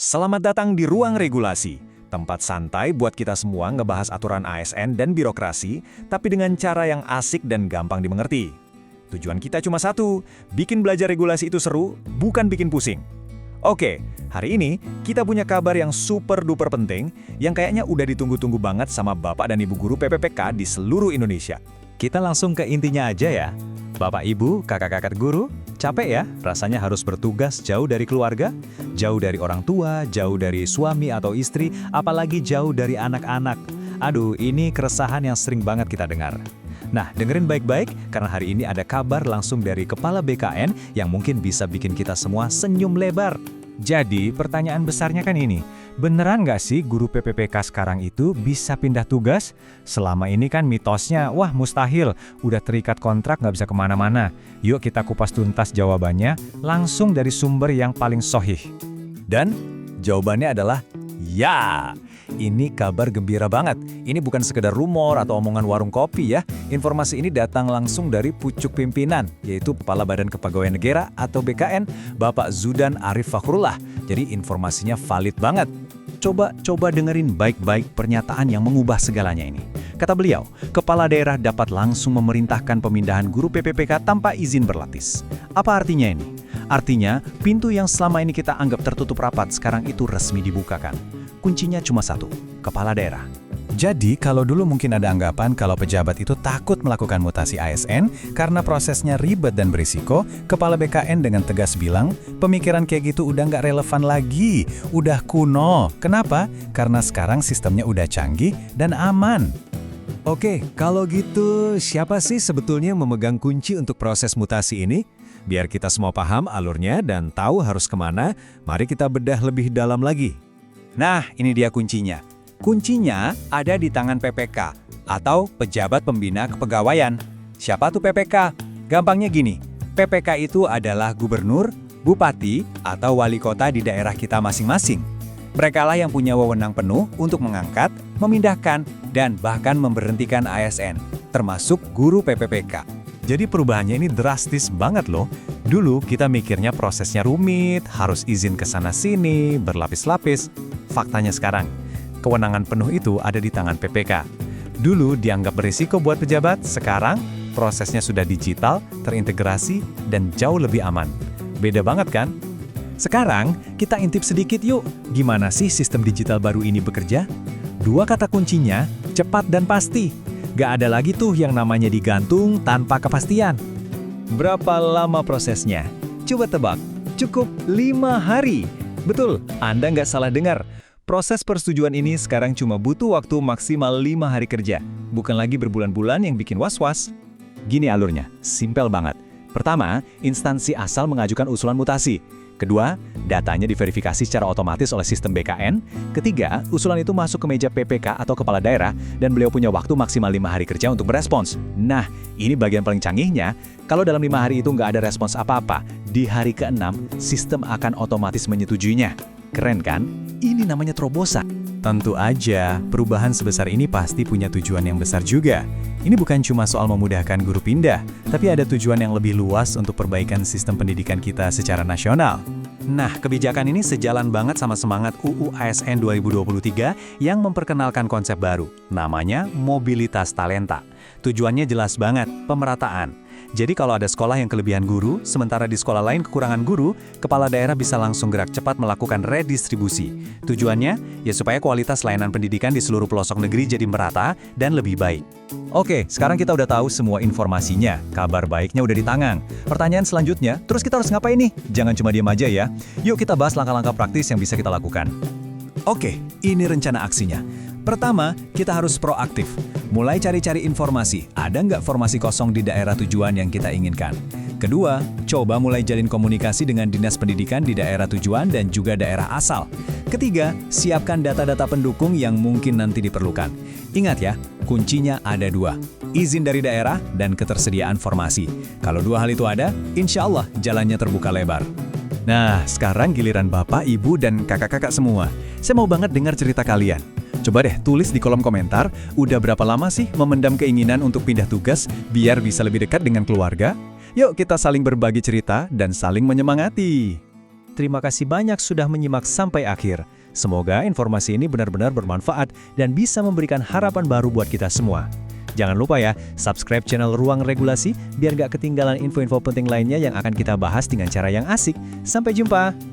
Selamat datang di Ruang Regulasi, tempat santai buat kita semua ngebahas aturan ASN dan birokrasi, tapi dengan cara yang asik dan gampang dimengerti. Tujuan kita cuma satu, bikin belajar regulasi itu seru, bukan bikin pusing. Oke, hari ini kita punya kabar yang super duper penting, yang kayaknya udah ditunggu-tunggu banget sama Bapak dan Ibu Guru PPPK di seluruh Indonesia. Kita langsung ke intinya aja ya. Bapak, Ibu, kakak-kakak guru, capek ya rasanya harus bertugas jauh dari keluarga, jauh dari orang tua, jauh dari suami atau istri, apalagi jauh dari anak-anak. Aduh, ini keresahan yang sering banget kita dengar. Nah, dengerin baik-baik, karena hari ini ada kabar langsung dari Kepala BKN yang mungkin bisa bikin kita semua senyum lebar. Jadi, pertanyaan besarnya kan ini, beneran nggak sih guru PPPK sekarang itu bisa pindah tugas? Selama ini kan mitosnya, wah mustahil, udah terikat kontrak nggak bisa kemana-mana. Yuk kita kupas tuntas jawabannya, langsung dari sumber yang paling sahih. Dan jawabannya adalah ya. Ini kabar gembira banget. Ini bukan sekedar rumor atau omongan warung kopi ya. Informasi ini datang langsung dari pucuk pimpinan, yaitu Kepala Badan Kepegawaian Negara atau BKN, Bapak Zudan Arif Fakhrullah. Jadi informasinya valid banget. Coba dengerin baik-baik pernyataan yang mengubah segalanya ini. Kata beliau, kepala daerah dapat langsung memerintahkan pemindahan guru PPPK tanpa izin berlapis. Apa artinya ini? Artinya, pintu yang selama ini kita anggap tertutup rapat sekarang itu resmi dibukakan. Kuncinya cuma satu, kepala daerah. Jadi, kalau dulu mungkin ada anggapan kalau pejabat itu takut melakukan mutasi ASN karena prosesnya ribet dan berisiko, Kepala BKN dengan tegas bilang, pemikiran kayak gitu udah nggak relevan lagi, udah kuno. Kenapa? Karena sekarang sistemnya udah canggih dan aman. Oke, kalau gitu siapa sih sebetulnya yang memegang kunci untuk proses mutasi ini? Biar kita semua paham alurnya dan tahu harus kemana, mari kita bedah lebih dalam lagi. Nah, ini dia kuncinya. Kuncinya ada di tangan PPK, atau Pejabat Pembina Kepegawaian. Siapa tuh PPK? Gampangnya gini, PPK itu adalah gubernur, bupati, atau wali kota di daerah kita masing-masing. Merekalah yang punya wewenang penuh untuk mengangkat, memindahkan, dan bahkan memberhentikan ASN, termasuk guru PPPK. Jadi perubahannya ini drastis banget loh. Dulu kita mikirnya prosesnya rumit, harus izin ke sana-sini, berlapis-lapis. Faktanya sekarang, kewenangan penuh itu ada di tangan PPK. Dulu dianggap berisiko buat pejabat, sekarang prosesnya sudah digital, terintegrasi, dan jauh lebih aman. Beda banget kan? Sekarang, kita intip sedikit yuk, gimana sih sistem digital baru ini bekerja? Dua kata kuncinya, cepat dan pasti. Gak ada lagi tuh yang namanya digantung tanpa kepastian. Berapa lama prosesnya? Coba tebak, cukup 5 hari. Betul, Anda nggak salah dengar. Proses persetujuan ini sekarang cuma butuh waktu maksimal 5 hari kerja. Bukan lagi berbulan-bulan yang bikin was-was. Gini alurnya, simpel banget. Pertama, instansi asal mengajukan usulan mutasi. Kedua, datanya diverifikasi secara otomatis oleh sistem BKN. Ketiga, usulan itu masuk ke meja PPK atau kepala daerah dan beliau punya waktu maksimal 5 hari kerja untuk berespons. Nah, ini bagian paling canggihnya. Kalau dalam 5 hari itu nggak ada respons apa-apa, di hari ke-6, sistem akan otomatis menyetujuinya. Keren kan? Ini namanya terobosan. Tentu aja, perubahan sebesar ini pasti punya tujuan yang besar juga. Ini bukan cuma soal memudahkan guru pindah, tapi ada tujuan yang lebih luas untuk perbaikan sistem pendidikan kita secara nasional. Nah, kebijakan ini sejalan banget sama semangat UU ASN 2023 yang memperkenalkan konsep baru, namanya mobilitas talenta. Tujuannya jelas banget, pemerataan. Jadi kalau ada sekolah yang kelebihan guru, sementara di sekolah lain kekurangan guru, kepala daerah bisa langsung gerak cepat melakukan redistribusi. Tujuannya, ya supaya kualitas layanan pendidikan di seluruh pelosok negeri jadi merata dan lebih baik. Oke, sekarang kita udah tahu semua informasinya, kabar baiknya udah di tangan. Pertanyaan selanjutnya, terus kita harus ngapain nih? Jangan cuma diam aja ya. Yuk kita bahas langkah-langkah praktis yang bisa kita lakukan. Oke, ini rencana aksinya. Pertama, kita harus proaktif. Mulai cari-cari informasi, ada nggak formasi kosong di daerah tujuan yang kita inginkan. Kedua, coba mulai jalin komunikasi dengan dinas pendidikan di daerah tujuan dan juga daerah asal. Ketiga, siapkan data-data pendukung yang mungkin nanti diperlukan. Ingat ya, kuncinya ada 2, izin dari daerah dan ketersediaan formasi. Kalau 2 hal itu ada, insya Allah jalannya terbuka lebar. Nah, sekarang giliran Bapak, Ibu, dan kakak-kakak semua. Saya mau banget dengar cerita kalian. Coba deh tulis di kolom komentar, udah berapa lama sih memendam keinginan untuk pindah tugas biar bisa lebih dekat dengan keluarga? Yuk kita saling berbagi cerita dan saling menyemangati. Terima kasih banyak sudah menyimak sampai akhir. Semoga informasi ini benar-benar bermanfaat dan bisa memberikan harapan baru buat kita semua. Jangan lupa ya, subscribe channel Ruang Regulasi biar gak ketinggalan info-info penting lainnya yang akan kita bahas dengan cara yang asik. Sampai jumpa!